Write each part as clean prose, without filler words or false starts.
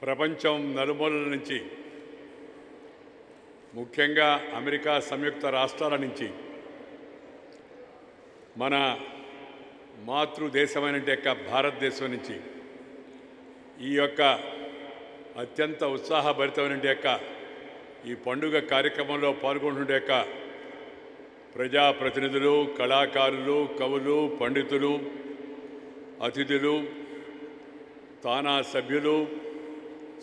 ప్రపంచం నలుమూలల నుంచి, ముఖ్యంగా అమెరికా సంయుక్త రాష్ట్రాల నుంచి, మన మాతృదేశమైన భారతదేశం నుంచి ఈ యొక్క అత్యంత ఉత్సాహభరితమైన ఈ పండుగ కార్యక్రమంలో పాల్గొంటుండే ప్రజాప్రతినిధులు, కళాకారులు, కవులు, పండితులు, అతిథులు, తానా సభ్యులు,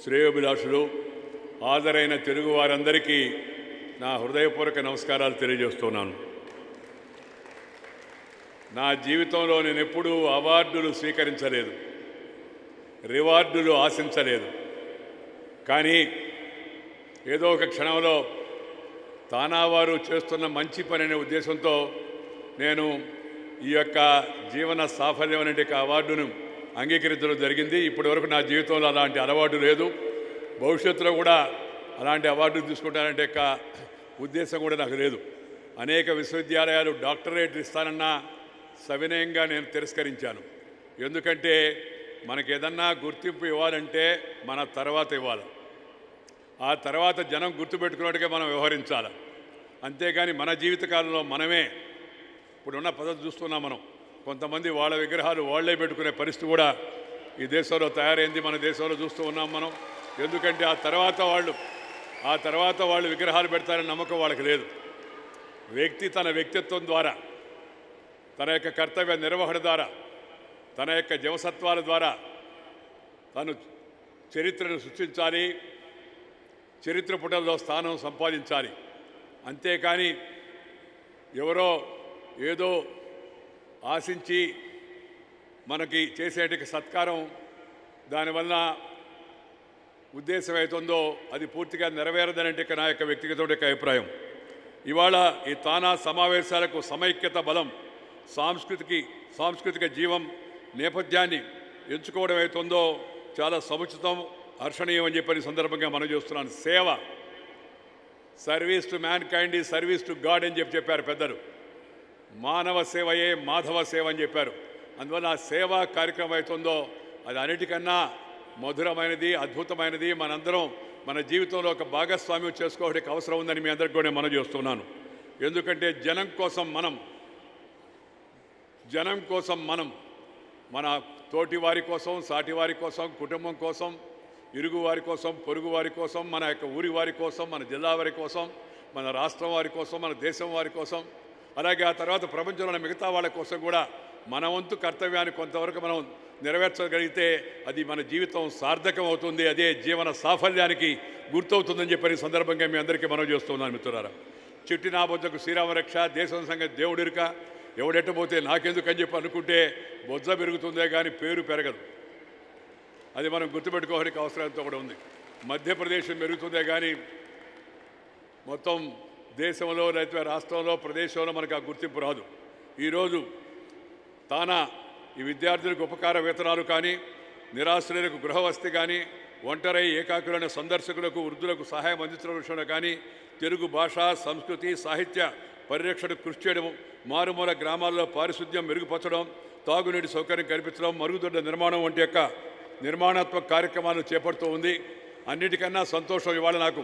శ్రేయోభిలాషులు, హాజరైన తెలుగు వారందరికీ నా హృదయపూర్వక నమస్కారాలు తెలియజేస్తున్నాను. నా జీవితంలో నేను ఎప్పుడూ అవార్డులు స్వీకరించలేదు, రివార్డులు ఆశించలేదు. కానీ ఏదో ఒక క్షణంలో తానావారు చేస్తున్న మంచి పని అనే ఉద్దేశంతో నేను ఈ యొక్క జీవన సాఫల్యం అనే అవార్డును అంగీకరించడం జరిగింది. ఇప్పటి వరకు నా జీవితంలో అలాంటి అలవాటు లేదు. భవిష్యత్తులో కూడా అలాంటి అవార్డులు తీసుకుంటానంటే ఉద్దేశం కూడా నాకు లేదు. అనేక విశ్వవిద్యాలయాలు డాక్టరేట్ ఇస్తానన్నా సవినయంగా నేను తిరస్కరించాను. ఎందుకంటే మనకి ఏదన్నా గుర్తింపు ఇవ్వాలంటే మన తర్వాత ఇవ్వాలి, ఆ తర్వాత జనం గుర్తుపెట్టుకున్నట్టుగా మనం వ్యవహరించాలి. అంతేగాని మన జీవితకాలంలో మనమే ఇప్పుడున్న పద్ధతి చూస్తున్నాం. మనం కొంతమంది వాళ్ళ విగ్రహాలు వాళ్లే పెట్టుకునే పరిస్థితి కూడా ఈ దేశంలో తయారైంది, మన దేశంలో చూస్తూ ఉన్నాం మనం. ఎందుకంటే ఆ తర్వాత వాళ్ళు విగ్రహాలు పెడతారని నమ్మకం వాళ్ళకి లేదు. వ్యక్తి తన వ్యక్తిత్వం ద్వారా, తన యొక్క కర్తవ్య నిర్వహణ ద్వారా, తన యొక్క జవసత్వాల ద్వారా తను చరిత్రను సృష్టించాలి, చరిత్ర పుటల్లో స్థానం సంపాదించాలి. అంతేకాని ఎవరో ఏదో ఆశించి మనకి చేసేటి సత్కారం దానివల్ల ఉద్దేశం అవుతుందో అది పూర్తిగా నెరవేరదనంటే నా యొక్క వ్యక్తిగత అభిప్రాయం. ఇవాళ ఈ తానా సమావేశాలకు సమైక్యత బలం, సాంస్కృతిక జీవం నేపథ్యాన్ని ఎంచుకోవడం అవుతుందో చాలా సముచితం, హర్షణీయం అని చెప్పని సందర్భంగా మనం చూస్తున్నాను. సేవ, service to man kind is service to God అని చెప్పారు పెద్దలు. మానవ సేవయే మాధవ సేవ అని చెప్పారు. అందువల్ల ఆ సేవా కార్యక్రమం అవుతుందో అది అన్నిటికన్నా మధురమైనది, అద్భుతమైనది. మనందరం మన జీవితంలో ఒక భాగస్వామ్యం చేసుకోవడానికి అవసరం ఉందని మీ అందరికీ కూడా మనం చేస్తున్నాను. ఎందుకంటే జనం కోసం మనం మన తోటి వారి కోసం, సాటి వారి కోసం, కుటుంబం కోసం, ఇరుగు వారి కోసం, పొరుగు వారి కోసం, మన యొక్క ఊరి వారి కోసం, మన జిల్లా వారి కోసం, మన రాష్ట్రం వారి కోసం, మన దేశం వారి కోసం, అలాగే ఆ తర్వాత ప్రపంచంలోని మిగతా వాళ్ళ కోసం కూడా మన వంతు కర్తవ్యాన్ని కొంతవరకు మనం నెరవేర్చగలిగితే అది మన జీవితం సార్థకం అవుతుంది. అదే జీవన సాఫల్యానికి గుర్తవుతుందని చెప్పని సందర్భంగా మీ అందరికీ మనం చేస్తున్నాను. మిత్రులారా, చిట్టి నా బొజ్జకు శ్రీరామరక్ష, దేశం సంగతి దేవుడిరుక, ఎవడెట్టబోతే నాకెందుకు అని చెప్పి అనుకుంటే బొజ్జ పెరుగుతుందే కానీ పేరు పెరగదు. అది మనం గుర్తుపెట్టుకోవడానికి అవసరంతో కూడా ఉంది. మధ్యప్రదేశం పెరుగుతుందే కానీ మొత్తం దేశంలో లేదా రాష్ట్రంలో, ప్రదేశంలో మనకు ఆ గుర్తింపు రాదు. ఈరోజు తానా ఈ విద్యార్థులకు ఉపకార వేతనాలు కానీ, నిరాశ్రయులకు గృహవసతి కానీ, ఒంటరై ఏకాకులైన సందర్శకులకు, వృద్ధులకు సహాయం అందించడం విషయంలో కానీ, తెలుగు భాష, సంస్కృతి, సాహిత్య పరిరక్షణకు కృషి చేయడం, మారుమూల గ్రామాల్లో పారిశుద్ధ్యం మెరుగుపరచడం, తాగునీటి సౌకర్యం కల్పించడం, మరుగుదొడ్ల నిర్మాణం వంటి యొక్క నిర్మాణాత్మక కార్యక్రమాలను చేపడుతూ ఉంది. అన్నిటికన్నా సంతోషం ఇవాళ నాకు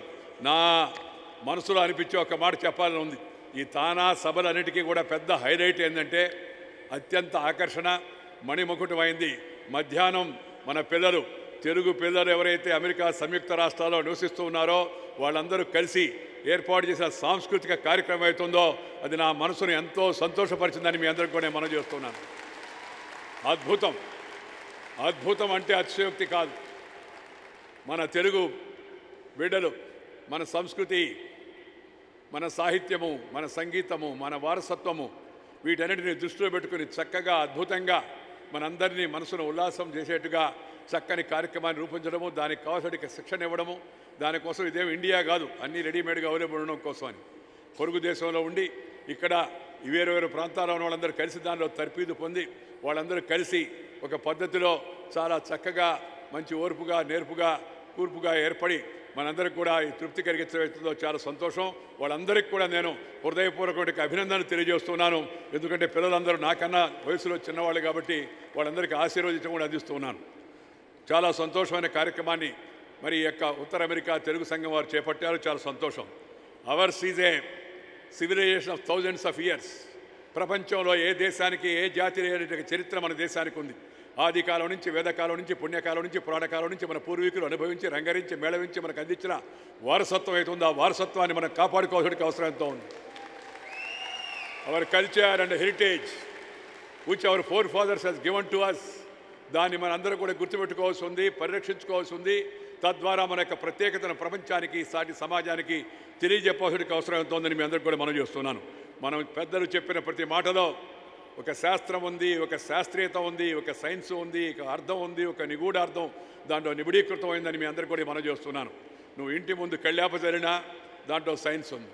నా మనసులో అనిపించే ఒక మాట చెప్పాలని ఉంది. ఈ తానా సభలన్నిటికీ కూడా పెద్ద హైలైట్ ఏంటంటే అత్యంత ఆకర్షణ మణిమకుటమైంది. మధ్యాహ్నం మన పిల్లలు, తెలుగు పిల్లలు ఎవరైతే అమెరికా సంయుక్త రాష్ట్రాల్లో నివసిస్తూ ఉన్నారో వాళ్ళందరూ కలిసి ఏర్పాటు చేసిన సాంస్కృతిక కార్యక్రమం అవుతుందో అది నా మనసును ఎంతో సంతోషపరిచిందని మీ అందరికీ కూడా మనం చేస్తున్నాను. అద్భుతం అంటే అతిశయోక్తి కాదు. మన తెలుగు బిడ్డలు మన సంస్కృతి, మన సాహిత్యము, మన సంగీతము, మన వారసత్వము వీటన్నిటిని దృష్టిలో పెట్టుకుని చక్కగా, అద్భుతంగా మనందరినీ మనసును ఉల్లాసం చేసేట్టుగా చక్కని కార్యక్రమాన్ని రూపొందడము, దానికి కావాల్సిన శిక్షణ ఇవ్వడము. దానికోసం ఇదేం ఇండియా కాదు, అన్నీ రెడీమేడ్గా అవైలబుల్ ఉండడం కోసమని పొరుగు దేశంలో ఉండి ఇక్కడ వేరు ప్రాంతాల్లో ఉన్న వాళ్ళందరూ కలిసి దానిలో తర్ఫీదు పొంది వాళ్ళందరూ కలిసి ఒక పద్ధతిలో చాలా చక్కగా, మంచి ఓర్పుగా, నేర్పుగా, కూర్పుగా ఏర్పడి మనందరికీ కూడా ఈ తృప్తి కలిగించడంతో చాలా సంతోషం. వాళ్ళందరికీ కూడా నేను హృదయపూర్వకమైన అభినందనలు తెలియజేస్తున్నాను. ఎందుకంటే పిల్లలందరూ నాకన్నా వయసులో చిన్నవాళ్ళు కాబట్టి వాళ్ళందరికీ ఆశీర్వదించడం కూడా అందిస్తున్నాను. చాలా సంతోషమైన కార్యక్రమాన్ని మరి ఈ యొక్క ఉత్తర అమెరికా తెలుగు సంఘం వారు చేపట్టారు. చాలా సంతోషం. Ours is a civilization of thousands of years. ప్రపంచంలో ఏ దేశానికి ఏ జాతి లేని చరిత్ర మన దేశానికి ఉంది. ఆది కాలం నుంచి, వేదకాలం నుంచి, పుణ్యకాలం నుంచి, పురాణకాలం నుంచి మన పూర్వీకులు అనుభవించి, రంగరించి, మేళవించి మనకు అందించిన వారసత్వం అవుతుంది. ఆ వారసత్వాన్ని మనం కాపాడుకోవాల్సిన అవసరం ఎంతో ఉంది. Our culture and heritage which our four fathers has given to us, దాన్ని మన అందరూ కూడా గుర్తుపెట్టుకోవాల్సి ఉంది, పరిరక్షించుకోవాల్సి ఉంది. తద్వారా మన యొక్క ప్రత్యేకతను ప్రపంచానికి, సాటి సమాజానికి తెలియజెప్పాల్సిన అవసరం ఎంతో ఉందని మీ అందరికీ కూడా మనం చేస్తున్నాను. మనం పెద్దలు చెప్పిన ప్రతి మాటలో ఒక శాస్త్రం ఉంది, ఒక శాస్త్రీయత ఉంది, ఒక సైన్స్ ఉంది, ఒక అర్థం ఉంది, ఒక నిగూఢార్థం దాంట్లో నిబిడీకృతం అయిందని మీ అందరికీ కూడా మనం చేస్తున్నాను. నువ్వు ఇంటి ముందు కళ్యాప చల్లినా దాంట్లో సైన్స్ ఉంది,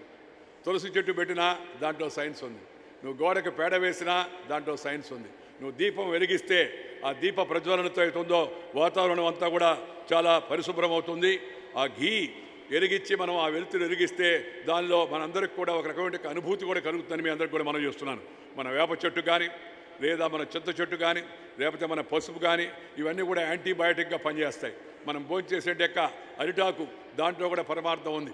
తులసి చెట్టు పెట్టినా దాంట్లో సైన్స్ ఉంది, నువ్వు గోడకు పేడ వేసినా దాంట్లో సైన్స్ ఉంది, నువ్వు దీపం వెలిగిస్తే ఆ దీప ప్రజ్వలనతో అవుతుందో వాతావరణం అంతా కూడా చాలా పరిశుభ్రం అవుతుంది. ఆ ఘీ వెలిగించి మనం ఆ వెలుతురు వెలిగిస్తే దానిలో మనందరికి కూడా ఒక రకమైన అనుభూతి కూడా కలుగుతుందని మీ అందరికి కూడా మనం చేస్తున్నాను. మన వేప చెట్టు కానీ, లేదా మన చింత చెట్టు కానీ, లేకపోతే మన పసుపు కానీ, ఇవన్నీ కూడా యాంటీబయాటిక్గా పనిచేస్తాయి. మనం భోంచేసే అరిటాకు, దాంట్లో కూడా పరమార్థం ఉంది.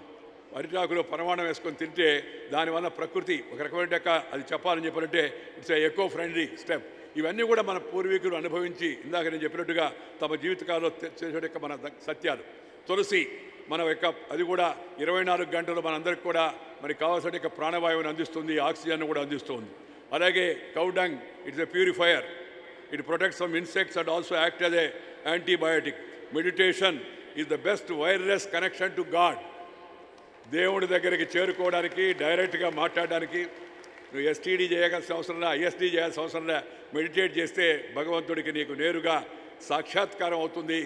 అరిటాకులో పరమాణం వేసుకొని తింటే దానివల్ల ప్రకృతి ఒక రకమైన అది చెప్పాలని చెప్పాలంటే ఇట్స్ ఎకో ఫ్రెండ్లీ స్టెప్. ఇవన్నీ కూడా మన పూర్వీకులు అనుభవించి ఇందాక నేను చెప్పినట్టుగా తమ జీవితకాలంలో చేసే మన సత్యాలు. తులసి మన యొక్క అది కూడా 24 గంటలు మనందరికి కూడా మరి కావాల్సిన ప్రాణవాయువుని అందిస్తుంది, ఆక్సిజన్ కూడా అందిస్తుంది. అలాగే cow dung it's a purifier, it protects from insects and also act as a antibiotic. Meditation is the best wireless connection to God. దేవుడి దగ్గరికి చేరుకోవడానికి, డైరెక్ట్గా మాట్లాడడానికి నువ్వు ఎస్టీడీ చేయాల్సిన అవసరంలా, ఐఎస్డీ చేయాల్సిన అవసరంలా. మెడిటేట్ చేస్తే భగవంతుడికి నీకు నేరుగా సాక్షాత్కారం అవుతుంది.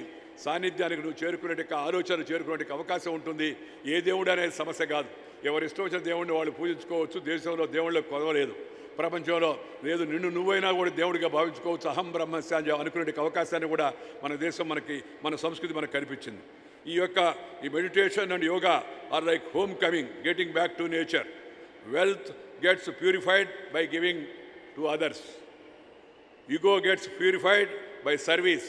సాన్నిధ్యానికి నువ్వు చేరుకునే ఆలోచన చేరుకునే అవకాశం ఉంటుంది. ఏ దేవుడు అనేది సమస్య కాదు. ఎవరు ఇష్టం వచ్చిన దేవుడిని వాళ్ళు పూజించుకోవచ్చు. దేశంలో దేవుళ్ళకి కొదవలేదు, ప్రపంచంలో లేదు. నిన్ను నువ్వైనా కూడా దేవుడిగా భావించుకోవచ్చు. అహం బ్రహ్మస్య అనుకునే అవకాశాన్ని కూడా మన దేశం మన సంస్కృతి మనకు కనిపించింది. ఈ meditation and yoga are like home coming, getting back to nature. Wealth gets purified by giving to others. Ego gets purified by service.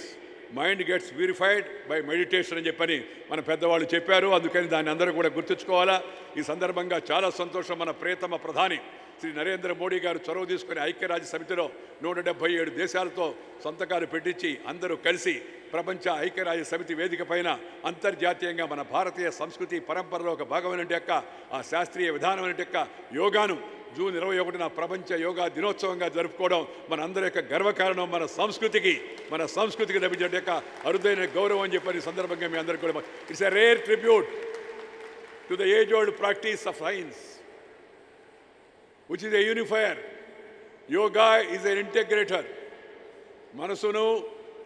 Mind gets purified by meditation అని చెప్పని మన పెద్దవాళ్ళు చెప్పారు. అందుకని దాన్ని అందరూ కూడా గుర్తుంచుకోవాలా. ఈ సందర్భంగా చాలా సంతోషం. మన ప్రియతమ ప్రధాని శ్రీ నరేంద్ర మోడీ గారు చొరవ తీసుకుని ఐక్యరాజ్య సమితిలో 177 దేశాలతో సంతకాలు పెట్టించి అందరూ కలిసి ప్రపంచ ఐక్యరాజ్య సమితి వేదిక పైన అంతర్జాతీయంగా మన భారతీయ సంస్కృతి పరంపరలో ఒక భాగమైన ఆ శాస్త్రీయ విధానమైన యోగాను జూన్ 21న ప్రపంచ యోగా దినోత్సవంగా జరుపుకోవడం మన అందరి యొక్క గర్వకారణం. మన సంస్కృతికి లభించే అరుదైన గౌరవం అని చెప్పని సందర్భంగా మీ అందరికీ కూడా it's a rare tribute to the age old practice of science which is a unifier. Yoga is an integrator. మనసును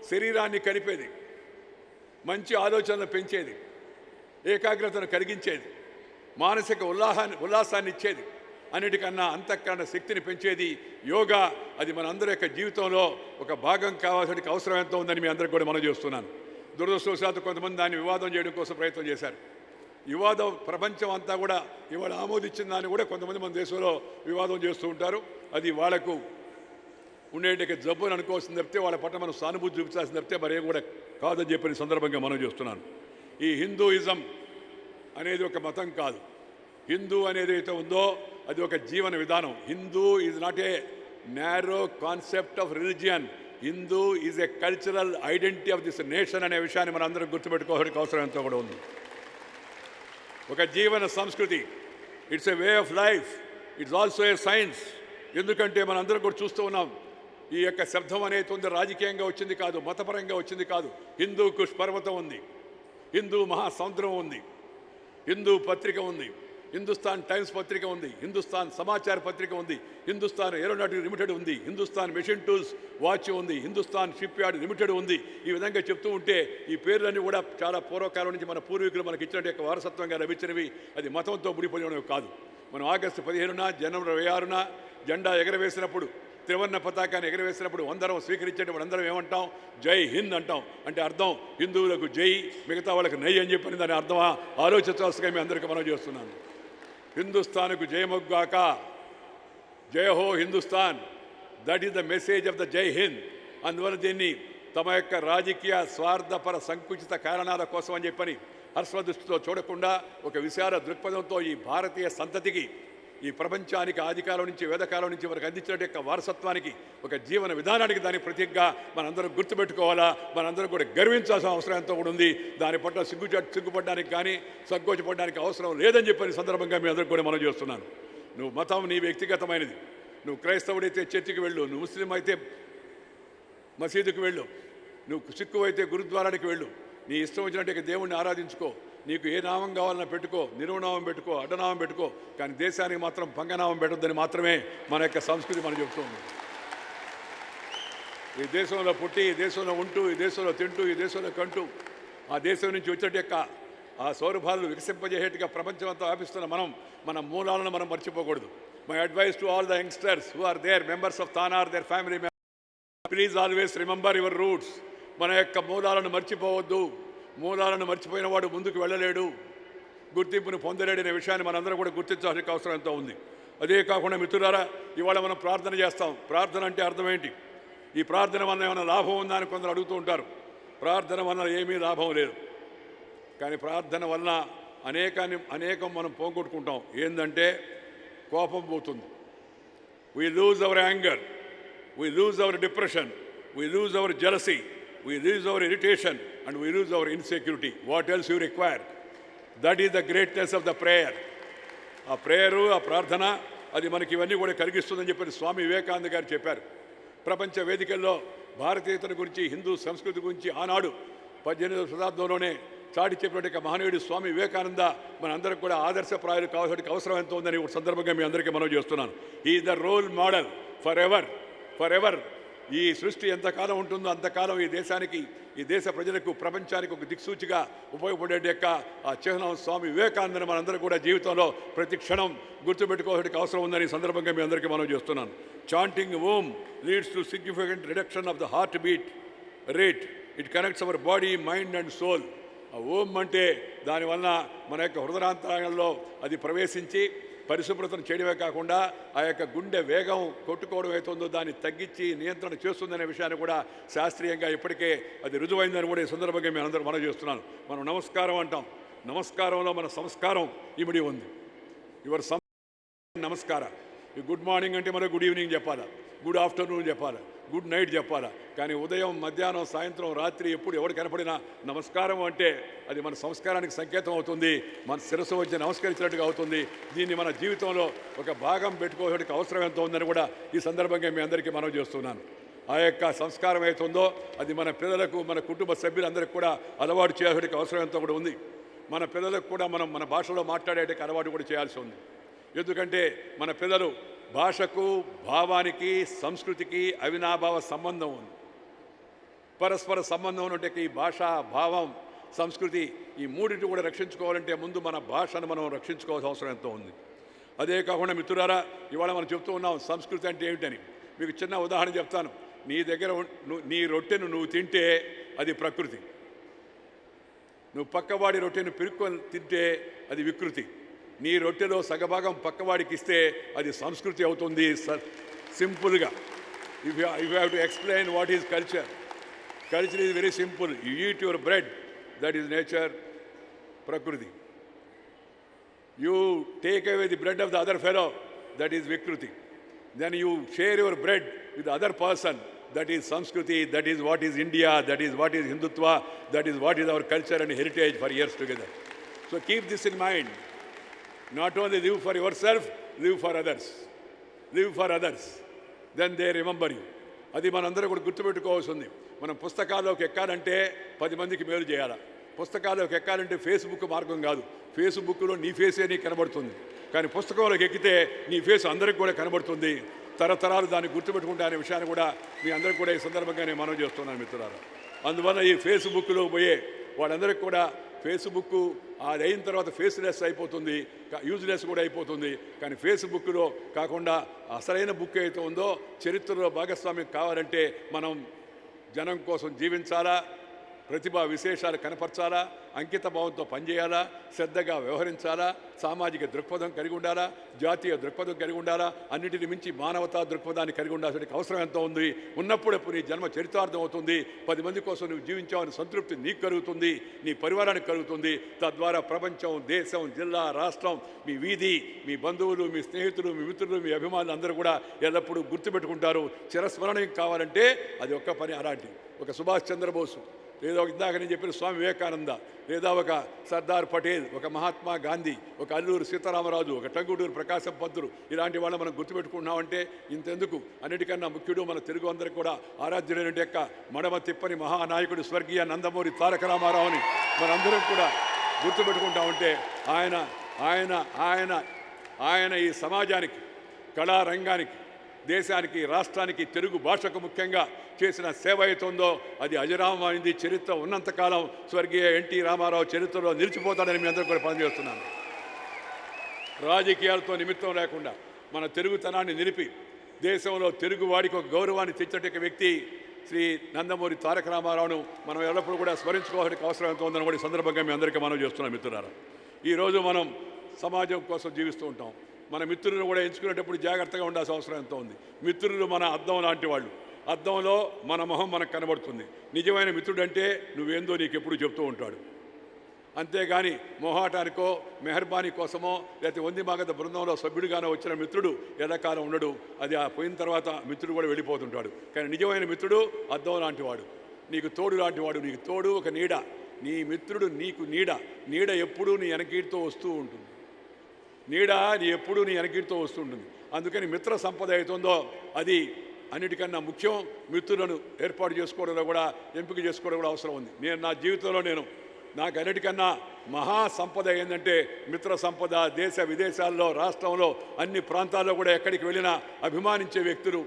శరీరాన్ని కలిపేది, మంచి ఆలోచనలు పెంచేది, ఏకాగ్రతను కలిగించేది, మానసిక ఉల్లాసాన్ని ఇచ్చేది, అన్నిటికన్నా అంతఃకరణ శక్తిని పెంచేది యోగా. అది మన అందరి యొక్క జీవితంలో ఒక భాగం కావాల్సిన అవసరం ఎంతో ఉందని మీ అందరికీ కూడా మనం చేస్తున్నాను. దురదృష్టవశాత్తు కొంతమంది దాన్ని వివాదం చేయడం కోసం ప్రయత్నం చేశారు. వివాదం ప్రపంచం అంతా కూడా ఇవాళ ఆమోదించిన దాన్ని కూడా కొంతమంది మన దేశంలో వివాదం చేస్తూ ఉంటారు. అది వాళ్లకు ఉండేటి జబ్బు అని అనుకోవాల్సింది తప్పితే వాళ్ళ పట్ల మనం సానుభూతి చూపించాల్సింది తప్పితే మరేం కూడా కాదని చెప్పిన సందర్భంగా మనం చేస్తున్నాను. ఈ హిందూయిజం అనేది ఒక మతం కాదు. హిందూ అనేది అయితే ఉందో అది ఒక జీవన విధానం. Hindu is not a narrow concept of religion. Hindu is a cultural identity of this nation అనే విషయాన్ని మనం అందరం గుర్తుపెట్టుకోవాల్సిన అవసరం ఎంతో కూడా ఉంది. ఒక జీవన సంస్కృతి, it's a way of life, it's also a science. ఎందుకంటే మనం అందరం కూడా చూస్తూ ఉన్నాం, ఈ యొక్క శబ్దం అనేది ఉంది రాజకీయంగా వచ్చింది కాదు, మతపరంగా వచ్చింది కాదు. హిందూ కుష్ పర్వతం ఉంది, హిందూ మహాసముద్రం ఉంది, హిందూ పత్రిక ఉంది, హిందుస్థాన్ టైమ్స్ పత్రిక ఉంది, హిందుస్థాన్ సమాచార పత్రిక ఉంది, హిందుస్థాన్ ఏరోనాటిక్ లిమిటెడ్ ఉంది, హిందుస్థాన్ మెషిన్ టూల్స్ వాచ్ ఉంది, హిందుస్థాన్ షిప్ యార్డ్ లిమిటెడ్ ఉంది. ఈ విధంగా చెప్తూ ఉంటే ఈ పేర్లన్నీ కూడా చాలా పూర్వకాలం నుంచి మన పూర్వీకులు మనకి ఇచ్చినట్టు వారసత్వంగా లభించినవి. అది మతంతో ముడిపోయినవి కాదు. మనం ఆగస్టు 15న జనవరి 26న జెండా ఎగరవేసినప్పుడు, త్రివర్ణ పతాకాన్ని ఎగరవేసినప్పుడు అందరం స్వీకరించేటప్పుడు అందరం ఏమంటాం? జై హింద్ అంటాం. అంటే అర్థం హిందువులకు జై, మిగతా వాళ్ళకి నై అని చెప్పని దాని అర్థం ఆలోచించాల్సిగా మీ అందరికీ మనం చేస్తున్నాను. హిందుస్థాన్కు జయమొగ్గాక, జయ హో Hindustan, that is the message of the జై హింద్. అందువల్ల దీన్ని తమ యొక్క రాజకీయ స్వార్థపర సంకుచిత కారణాల కోసం అని చెప్పని హర్షదృష్టితో చూడకుండా ఒక విశాల దృక్పథంతో ఈ భారతీయ సంతతికి, ఈ ప్రపంచానికి ఆదికాలం నుంచి వేదకాలం నుంచి మనకు అందించిన యొక్క వారసత్వానికి, ఒక జీవన విధానానికి దాని ప్రతీకగా మనందరం గుర్తుపెట్టుకోవాలా, మనందరం కూడా గర్వించాల్సిన అవసరం ఎంతో కూడా ఉంది. దాని పట్ల సిగ్గుపడడానికి కానీ సంకోచపడడానికి అవసరం లేదని చెప్పని సందర్భంగా మీ అందరికీ కూడా మనం చేస్తున్నాను. నువ్వు మతం నీ వ్యక్తిగతమైనది. నువ్వు క్రైస్తవుడైతే చర్చికి వెళ్ళు, నువ్వు ముస్లిం అయితే మసీదుకు వెళ్ళు, నువ్వు సిక్కు అయితే గురుద్వారానికి వెళ్ళు, నీ ఇష్టం వచ్చినట్టు దేవుణ్ణి ఆరాధించుకో, నీకు ఏ నామం కావాలన్నా పెట్టుకో, నిరునామం పెట్టుకో, అడ్డనామం పెట్టుకో, కానీ దేశానికి మాత్రం పంగనామం పెట్టొద్దని మాత్రమే మన యొక్క సంస్కృతి మనం చెప్తుంది. ఈ దేశంలో పుట్టి, ఈ దేశంలో ఉంటూ, ఈ దేశంలో తింటూ, ఈ దేశంలో కంటూ, ఆ దేశం నుంచి వచ్చేట యొక్క ఆ సౌరభాలను వికసింపజేసేట్టుగా ప్రపంచం అంతా వ్యాపిస్తున్న మనం మన మూలాలను మనం మర్చిపోకూడదు. My advice to all the youngsters who are there members of TANA, their family members, please always remember your roots. మన యొక్క మూలాలను మర్చిపోవద్దు. మూలాలను మర్చిపోయిన వాడు ముందుకు వెళ్ళలేడు, గుర్తింపును పొందలేడు అనే విషయాన్ని మనందరం కూడా గుర్తించాల్సిన అవసరం ఎంతో ఉంది. అదే కాకుండా మిత్రులారా, ఇవాళ మనం ప్రార్థన చేస్తాం. ప్రార్థన అంటే అర్థం ఏంటి? ఈ ప్రార్థన వల్ల ఏమైనా లాభం ఉందా అని కొందరు అడుగుతూ ఉంటారు. ప్రార్థన వల్ల ఏమీ లాభం లేదు. కానీ ప్రార్థన వల్ల అనేకం మనం పోగొట్టుకుంటాం. ఏంటంటే కోపం పోతుంది. We lose our anger, we lose our depression, we lose our jealousy, we lose our irritation and we lose our insecurity. What else you require? That is the greatness of the prayer. ఆ prayer, ఆ ప్రార్థన, అది మనకి ఇవన్నీ కూడా కలిగిస్తుందని చెప్పి స్వామి వివేకానంద గారు చెప్పారు. ప్రపంచ వేదికల్లో భారతీయతను గురించి, హిందూ సంస్కృతి గురించి ఆనాడు 18వ శతాబ్దంలోనే చాటి చెప్పినట్టు మహనీయుడు స్వామి వివేకానంద మనందరికి కూడా ఆదర్శప్రాయాలు కావాల్సిన అవసరం ఎంతో ఉందని ఒక సందర్భంగా మీ అందరికీ మనం చేస్తున్నాను. ఈ the role model forever. ఈ సృష్టి ఎంతకాలం ఉంటుందో అంతకాలం ఈ దేశానికి, ఈ దేశ ప్రజలకు, ప్రపంచానికి ఒక దిక్సూచిగా ఉపయోగపడే యొక్క ఆ చిహ్నం స్వామి వివేకానందని మనందరూ కూడా జీవితంలో ప్రతి క్షణం గుర్తుపెట్టుకోవడానికి అవసరం ఉందని సందర్భంగా మీ అందరికీ మనం చేస్తున్నాను. Chanting Om leads to significant reduction of the heart beat rate. It connects our body, mind and soul. ఆ ఓం అంటే దానివల్ల మన యొక్క హృదయాంతరాంగంలో అది ప్రవేశించి పరిశుభ్రతను చేయడమే కాకుండా ఆ యొక్క గుండె వేగం కొట్టుకోవడం అవుతుందో దాన్ని తగ్గించి నియంత్రణ చేస్తుందనే విషయాన్ని కూడా శాస్త్రీయంగా ఇప్పటికే అది రుజువైందని కూడా ఈ సందర్భంగా మేము అందరూ మనం చేస్తున్నాను. మనం నమస్కారం అంటాం. నమస్కారంలో మన సంస్కారం ఇమిడి ఉంది. యువర్ నమస్కారం. ఈ గుడ్ మార్నింగ్ అంటే మనం గుడ్ ఈవినింగ్ చెప్పాలా, గుడ్ ఆఫ్టర్నూన్ చెప్పాలా, గుడ్ నైట్ చెప్పాలా. కానీ ఉదయం, మధ్యాహ్నం, సాయంత్రం, రాత్రి ఎప్పుడు ఎవరు కనపడినా నమస్కారం అంటే అది మన సంస్కారానికి సంకేతం అవుతుంది. మన శిరస్సు వచ్చి నమస్కరించినట్టుగా అవుతుంది. దీన్ని మన జీవితంలో ఒక భాగం పెట్టుకోవడానికి అవసరం ఎంత ఉందని కూడా ఈ సందర్భంగా మీ అందరికీ మనం చేస్తున్నాను. ఆ యొక్క సంస్కారం అవుతుందో అది మన పిల్లలకు, మన కుటుంబ సభ్యులందరికీ కూడా అలవాటు చేయడానికి అవసరం ఎంతో కూడా ఉంది. మన పిల్లలకు కూడా మనం మన భాషలో మాట్లాడేటికి అలవాటు కూడా చేయాల్సి ఉంది. ఎందుకంటే మన పిల్లలు భాషకు, భావానికి, సంస్కృతికి అవినాభావ సంబంధం ఉంది. పరస్పర సంబంధం ఉంటే ఈ భాష, భావం, సంస్కృతి ఈ మూడింటి కూడా రక్షించుకోవాలంటే ముందు మన భాషను మనం రక్షించుకోవాల్సిన అవసరం ఎంతో ఉంది. అదే కాకుండా మిత్రులారా, ఇవాళ మనం చెప్తూ ఉన్నాం సంస్కృతి అంటే ఏమిటని. మీకు చిన్న ఉదాహరణ చెప్తాను. నీ దగ్గర నీ రొట్టెను నువ్వు తింటే అది ప్రకృతి. నువ్వు పక్కవాడి రొట్టెను పిరుక్కొని తింటే అది వికృతి. నీ రొట్టెలో సగభాగం పక్కవాడికి ఇస్తే అది సంస్కృతి అవుతుంది. సింపుల్గా if you have to explain what is culture. Culture is very simple. You eat your bread, that is nature, ప్రకృతి. You take away the bread of the other fellow, that is వికృతి. Then you share your bread with other person, that is Sanskriti, that is what is India, that is what is Hindutva, that is what is our culture and heritage for years together. So keep this in mind. Not only live for yourself, live for others. Live for others. Then they remember you. అది మనందరూ కూడా గుర్తుపెట్టుకోవాల్సి ఉంది. మనం పుస్తకాల్లోకి ఎక్కాలంటే 10 మందికి మేలు చేయాలి. పుస్తకాల్లోకి ఎక్కాలంటే ఫేస్బుక్ మార్గం కాదు. ఫేస్బుక్లో నీ ఫేసే నీకు కనబడుతుంది. కానీ పుస్తకంలోకి ఎక్కితే నీ ఫేస్ అందరికి కూడా కనబడుతుంది. తరతరాలు దాన్ని గుర్తుపెట్టుకుంటే అనే విషయాన్ని కూడా మీ అందరికీ కూడా ఈ సందర్భంగా నేను మనం చేస్తున్నాను మిత్రులారా. అందువల్ల ఈ ఫేస్బుక్లో పోయే వాళ్ళందరికీ కూడా ఫేస్బుక్ అది అయిన తర్వాత ఫేస్లెస్ అయిపోతుంది, యూజ్లెస్ కూడా అయిపోతుంది. కానీ ఫేస్బుక్లో కాకుండా అసలైన బుక్ అయితే ఉందో చరిత్రలో భాగస్వామ్యం కావాలంటే మనం జనం కోసం జీవించాలా, ప్రతిభా విశేషాలు కనపరచాలా, అంకిత భావంతో పనిచేయాలా, శ్రద్ధగా వ్యవహరించాలా, సామాజిక దృక్పథం కలిగి ఉండాలా, జాతీయ దృక్పథం కలిగి ఉండాలా, అన్నిటిని మించి మానవతా దృక్పథాన్ని కలిగి ఉండాల్సిన అవసరం ఎంతో ఉంది. ఉన్నప్పుడు నీ జన్మ చరితార్థం అవుతుంది. 10 మంది కోసం నువ్వు జీవించావని సంతృప్తి నీకు కలుగుతుంది, నీ పరివారానికి కలుగుతుంది. తద్వారా ప్రపంచం, దేశం, జిల్లా, రాష్ట్రం, మీ వీధి, మీ బంధువులు, మీ స్నేహితులు, మీ మిత్రులు, మీ అభిమానులు అందరూ కూడా ఎల్లప్పుడూ గుర్తుపెట్టుకుంటారు. చిరస్మరణం కావాలంటే అది ఒక్క పని. అలాంటి ఒక సుభాష్ చంద్రబోసు, లేదా ఇందాక నేను చెప్పిన స్వామి వివేకానంద, లేదా ఒక సర్దార్ పటేల్, ఒక మహాత్మా గాంధీ, ఒక అల్లూరు సీతారామరాజు, ఒక టంగుటూరు ప్రకాశం పంతులు, ఇలాంటి వాళ్ళని మనం గుర్తుపెట్టుకుంటున్నామంటే ఇంతెందుకు, అన్నిటికన్నా ముఖ్యుడు మన తెలుగు అందరికీ కూడా ఆరాధ్యుడైన యొక్క మడమ తిప్పని మహానాయకుడు స్వర్గీయ నందమూరి తారక రామారావుని మనందరం కూడా గుర్తుపెట్టుకుంటామంటే ఆయన ఆయన ఆయన ఆయన ఈ సమాజానికి, కళారంగానికి, దేశానికి, రాష్ట్రానికి, తెలుగు భాషకు ముఖ్యంగా చేసిన సేవ అవుతుందో అది అజరామైంది. చరిత్ర ఉన్నంతకాలం స్వర్గీయ ఎన్టీ రామారావు చరిత్రలో నిలిచిపోతాడని మీ అందరూ కూడా పనిచేస్తున్నాను. రాజకీయాలతో నిమిత్తం లేకుండా మన తెలుగుతనాన్ని నిలిపి దేశంలో తెలుగువాడికి ఒక గౌరవాన్ని తెచ్చేట వ్యక్తి శ్రీ నందమూరి తారక రామారావును మనం ఎల్లప్పుడూ కూడా స్మరించుకోవాల్సిన అవసరం ఎంతో ఉందని కూడా ఈ సందర్భంగా మీ అందరికీ మనం చేస్తున్నాం. మిత్రులారా, ఈరోజు మనం సమాజం కోసం జీవిస్తూ ఉంటాం. మన మిత్రులను కూడా ఎంచుకునేటప్పుడు జాగ్రత్తగా ఉండాల్సిన అవసరం ఎంతో ఉంది. మిత్రులు మన అద్దం లాంటి వాళ్ళు. అద్దంలో మన మొహం మనకు కనబడుతుంది. నిజమైన మిత్రుడు అంటే నువ్వేందో నీకు ఎప్పుడు చెప్తూ ఉంటాడు. అంతేగాని మొహాటానికో, మెహర్బానీ కోసమో, లేకపోతే వంది మాగత బృందంలో సభ్యుడిగానో వచ్చిన మిత్రుడు ఎల్లకాలం ఉండడు. అది ఆ పోయిన తర్వాత మిత్రుడు కూడా వెళ్ళిపోతుంటాడు. కానీ నిజమైన మిత్రుడు అద్దం లాంటి వాడు, నీకు తోడు లాంటి వాడు. నీకు తోడు ఒక నీడ. నీ మిత్రుడు నీకు నీడ. నీడ ఎప్పుడూ నీ వెనకీటితో వస్తూ ఉంటుంది. నీడ నీ ఎప్పుడూ నీ వెనకీటితో వస్తుంటుంది. అందుకని మిత్ర సంపద అవుతుందో అది అన్నిటికన్నా ముఖ్యం. మిత్రులను ఏర్పాటు చేసుకోవడంలో కూడా, ఎంపిక చేసుకోవడం కూడా అవసరం ఉంది. నా జీవితంలో నాకు అన్నిటికన్నా మహా సంపద ఏంటంటే మిత్ర సంపద. దేశ విదేశాల్లో, రాష్ట్రంలో, అన్ని ప్రాంతాల్లో కూడా ఎక్కడికి వెళ్ళినా అభిమానించే వ్యక్తులు,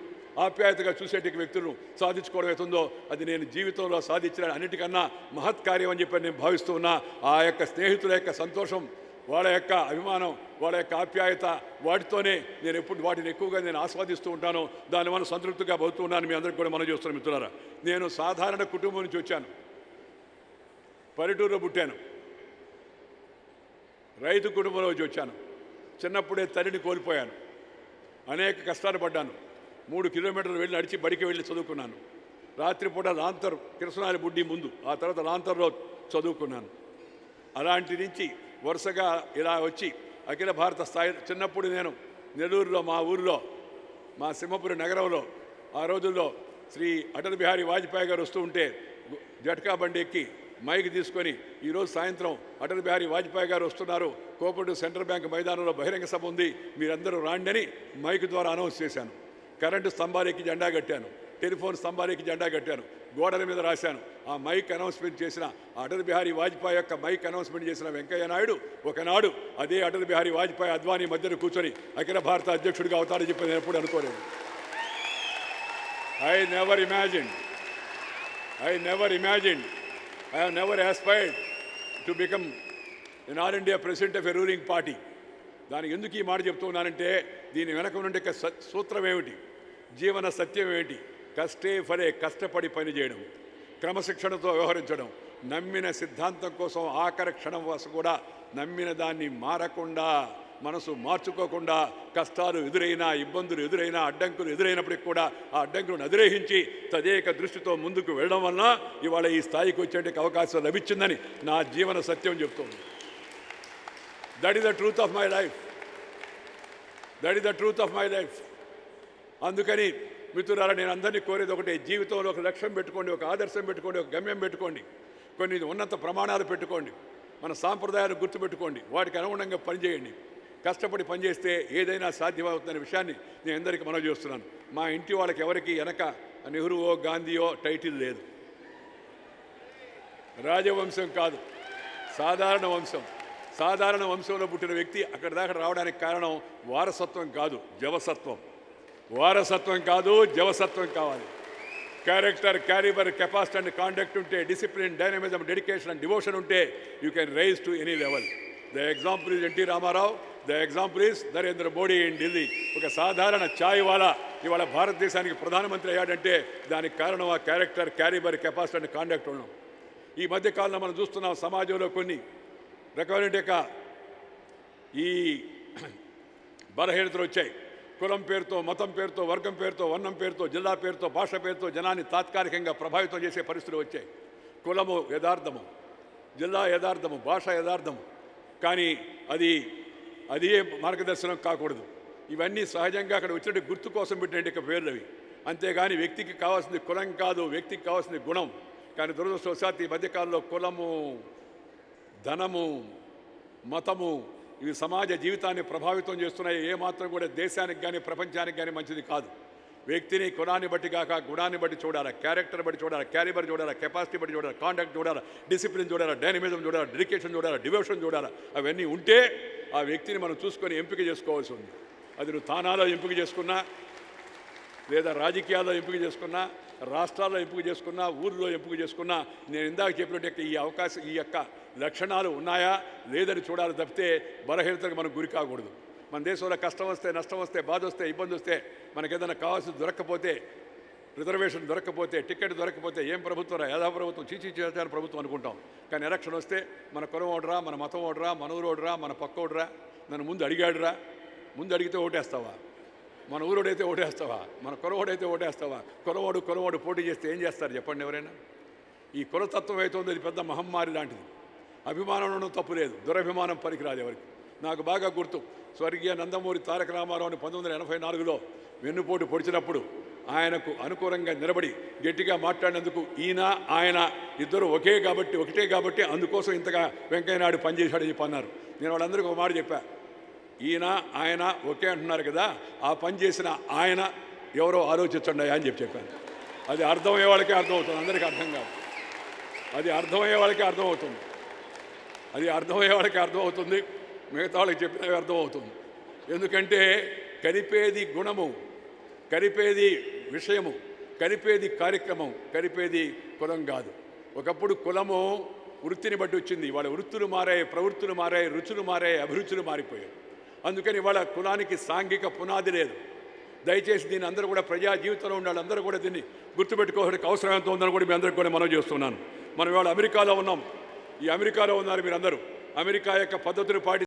ఆప్యాయతగా చూసేటి వ్యక్తులను సాధించుకోవడం అవుతుందో అది నేను జీవితంలో సాధించిన అన్నిటికన్నా మహత్కార్యం అని చెప్పి నేను భావిస్తూ ఉన్నా. ఆ యొక్క స్నేహితుల యొక్క సంతోషం, వాళ్ళ యొక్క అభిమానం, వాళ్ళ యొక్క ఆప్యాయత, వాటితోనే నేను వాటిని ఎక్కువగా నేను ఆస్వాదిస్తూ ఉంటాను. దానివల్ల సంతృప్తిగా బతుకుతూ ఉన్నాను. మీ అందరికీ కూడా మనం చేస్తున్నాను. మిత్రులారా, నేను సాధారణ కుటుంబం నుంచి వచ్చాను. పల్లెటూరులో పుట్టాను. రైతు కుటుంబంలో వచ్చాను. చిన్నప్పుడే తల్లిని కోల్పోయాను. అనేక కష్టాలు పడ్డాను. 3 కిలోమీటర్లు వెళ్ళి నడిచి బడికి వెళ్ళి చదువుకున్నాను. రాత్రిపూట లాంతర్, కిరసనాలి బుడ్డి ముందు, ఆ తర్వాత లాంతర్లో చదువుకున్నాను. అలాంటి నుంచి వరుసగా ఇలా వచ్చి అఖిల భారత స్థాయి. చిన్నప్పుడు నేను నెల్లూరులో, మా ఊరిలో, మా సింహపురి నగరంలో ఆ రోజుల్లో శ్రీ అటల్ బిహారీ వాజ్పేయి గారు వస్తూ ఉంటే జట్కా బండి ఎక్కి మైక్ తీసుకొని, ఈరోజు సాయంత్రం అటల్ బిహారీ వాజ్పేయి గారు వస్తున్నారు, కోఆపరేటివ్ సెంట్రల్ బ్యాంక్ మైదానంలో బహిరంగ సభ ఉంది, మీరందరూ రాండి అని మైక్ ద్వారా అనౌన్స్ చేశాను. కరెంటు స్తంభాలెక్కి జెండా కట్టాను. టెలిఫోన్ స్తంభాలెక్కి జెండా కట్టాను. గోడల మీద రాశాను. ఆ మైక్ అనౌన్స్మెంట్ చేసిన, అటల్ బిహారీ వాజ్పేయి యొక్క మైక్ అనౌన్స్మెంట్ చేసిన వెంకయ్య నాయుడు ఒకనాడు అదే అటల్ బిహారీ వాజ్పేయి, అద్వానీ మధ్యలో కూర్చొని అఖిల భారత అధ్యక్షుడిగా అవుతాడని చెప్పి నేను ఎప్పుడు అనుకోలేదు. I never imagined, I have never aspired to become an All India president of a ruling party. దానికి ఎందుకు ఈ మాట చెప్తూ ఉన్నానంటే, దీని వెనక నుండి సూత్రం ఏమిటి, జీవన సత్యం ఏమిటి? కష్టే ఫలే, కష్టపడి పని చేయడం, క్రమశిక్షణతో వ్యవహరించడం, నమ్మిన సిద్ధాంతం కోసం ఆఖరి క్షణం వరకు కూడా నమ్మిన దాన్ని మారకుండా, మనసు మార్చుకోకుండా, కష్టాలు ఎదురైనా, ఇబ్బందులు ఎదురైనా, అడ్డంకులు ఎదురైనప్పటికి కూడా ఆ అడ్డంకులను అధిరోహించి తదేక దృష్టితో ముందుకు వెళ్ళడం వలన ఇవాళ ఈ స్థాయికి వచ్చేందుకు అవకాశం లభించిందని నా జీవన సత్యం చెప్తోంది. That is the truth of my life. That is the truth of my life. అందుకని మిత్రులారా, నేను అందరినీ కోరేది ఒకటే, జీవితంలో ఒక లక్ష్యం పెట్టుకోండి, ఒక ఆదర్శం పెట్టుకోండి, ఒక గమ్యం పెట్టుకోండి, కొన్ని ఉన్నత ప్రమాణాలు పెట్టుకోండి, మన సాంప్రదాయాలు గుర్తుపెట్టుకోండి, వాటికి అనుగుణంగా పనిచేయండి. కష్టపడి పనిచేస్తే ఏదైనా సాధ్యమవుతుందనే విషయాన్ని నేను అందరికీ మనవి చేస్తున్నాను. మా ఇంటి వాళ్ళకి ఎవరికి వెనక నెహ్రూవో, గాంధీయో టైటిల్ లేదు. రాజవంశం కాదు, సాధారణ వంశం. సాధారణ వంశంలో పుట్టిన వ్యక్తి అక్కడి దాకా రావడానికి కారణం వారసత్వం కాదు, జవసత్వం. వారసత్వం కాదు, జవసత్వం కావాలి. Character, calibre, capacity and conduct ఉంటే, discipline, dynamism, dedication and devotion ఉంటే you can rise to any level. The example is NT Rama Rao, the example is Narendra Modi in Delhi. ఒక సాధారణ ఛాయ్ వాలా ఇవాళ భారతదేశానికి ప్రధానమంత్రి అయ్యాడంటే దానికి కారణం ఆ character, calibre, capacity and conduct ఉండడం. ఈ మధ్యకాలంలో మనం చూస్తున్నాం సమాజంలో కొన్ని రకమైన ఈ బలహీనతలు వచ్చాయి. కులం పేరుతో, మతం పేరుతో, వర్గం పేరుతో, వర్ణం పేరుతో, జిల్లా పేరుతో, భాష పేరుతో జనాన్ని తాత్కాలికంగా ప్రభావితం చేసే పరిస్థితులు వచ్చాయి. కులము యథార్థము, జిల్లా యథార్థము, భాష యథార్థము, కానీ అది మార్గదర్శనం కాకూడదు. ఇవన్నీ సహజంగా అక్కడ వచ్చినట్టు గుర్తు కోసం పెట్టినట్టు పేర్లు అవి. అంతేగాని వ్యక్తికి కావాల్సింది కులం కాదు, వ్యక్తికి కావాల్సింది గుణం. కానీ దురదృష్టవశాత్తు ఈ మధ్యకాలంలో కులము, ధనము, మతము ఇవి సమాజ జీవితాన్ని ప్రభావితం చేస్తున్నాయి. ఏమాత్రం కూడా దేశానికి కానీ ప్రపంచానికి కానీ మంచిది కాదు. వ్యక్తిని కులాన్ని బట్టి కాక గుణాన్ని బట్టి చూడాలి, క్యారెక్టర్ బట్టి చూడాలి, క్యాలిబర్ చూడాలి, కెపాసిటీ బట్టి చూడాలి, కాండక్ట్ చూడాలి, డిసిప్లిన్ చూడాలి, డైనమిజం చూడాలి, డెడికేషన్ చూడాలి, డివోషన్ చూడాలి. అవన్నీ ఉంటే ఆ వ్యక్తిని మనం చూసుకొని ఎంపిక చేసుకోవాల్సి ఉంది. అది నువ్వు తానాలో ఎంపిక చేసుకున్నా, లేదా రాజకీయాల్లో ఎంపిక చేసుకున్నా, రాష్ట్రాల్లో ఎంపిక చేసుకున్నా, ఊరిలో ఎంపిక చేసుకున్నా, నేను ఇందాక చెప్పినట్టు ఈ యొక్క లక్షణాలు ఉన్నాయా లేదని చూడాలి తప్పితే బలహీనతకు మనం గురి కాకూడదు. మన దేశంలో కష్టం వస్తే, నష్టం వస్తే, బాధ వస్తే, ఇబ్బంది వస్తే, మనకేదైనా కావాల్సింది దొరక్కపోతే, రిజర్వేషన్ దొరక్కపోతే, టికెట్ దొరక్కపోతే ఏం ప్రభుత్వం రా, యథా ప్రభుత్వం, చీచీ చేయాలని ప్రభుత్వం అనుకుంటాం. కానీ ఎలక్షన్ వస్తే మన కులం ఓడరా, మన మతం ఓడరా, మన ఊరు ఓడరా, మన పక్క ఓడరా, నన్ను ముందు అడిగాడురా, ముందు అడిగితే ఓటేస్తావా? మన ఊరోడైతే ఓటేస్తావా? మన కులవాడైతే ఓటేస్తావా? కులవాడు పోటీ చేస్తే ఏం చేస్తారు చెప్పండి ఎవరైనా? ఈ కులతత్వం అయితే ఉంది, అది పెద్ద మహమ్మారి లాంటిది. అభిమానం ఉండడం తప్పు లేదు, దురభిమానం పనికిరాదు ఎవరికి. నాకు బాగా గుర్తు, స్వర్గీయ నందమూరి తారక రామారావుని 1984లో వెన్నుపోటు పొడిచినప్పుడు ఆయనకు అనుకూలంగా నిలబడి గట్టిగా మాట్లాడినందుకు ఈయన ఆయన ఇద్దరు ఒకటే కాబట్టి అందుకోసం ఇంతగా వెంకయ్యనాయుడు పనిచేశాడని చెప్పి అన్నారు. నేను వాళ్ళందరికీ ఒక మాట చెప్పా, ఈయన ఆయన ఒకే అంటున్నారు కదా, ఆ పని చేసిన ఆయన ఎవరో ఆలోచించండి అని చెప్పాను. అది అర్థమయ్యే వాళ్ళకే అర్థమవుతుంది, అందరికీ అర్థం కాదు. అది అర్థమయ్యే వాళ్ళకే అర్థమవుతుంది, మిగతా వాళ్ళకి చెప్పినవి అర్థమవుతుంది. ఎందుకంటే కలిపేది గుణము, కలిపేది విషయము, కలిపేది కార్యక్రమం, కలిపేది కులం కాదు. ఒకప్పుడు కులము వృత్తిని బట్టి వచ్చింది, వాళ్ళ వృత్తులు మారాయి, ప్రవృత్తులు మారాయి, రుచులు మారాయి, అభిరుచులు మారిపోయాయి. అందుకని వాళ్ళ కులానికి సాంఘిక పునాది లేదు. దయచేసి దీన్ని అందరూ కూడా ప్రజా జీవితంలో ఉండాలి, అందరూ కూడా దీన్ని గుర్తుపెట్టుకోవడానికి అవసరం ఎంత ఉందని కూడా మీ అందరికీ కూడా మనం చేస్తున్నాను. మనం ఇవాళ అమెరికాలో ఉన్నాం, ఈ అమెరికాలో ఉన్నారు మీరందరూ. అమెరికా యొక్క పద్ధతిని పాటి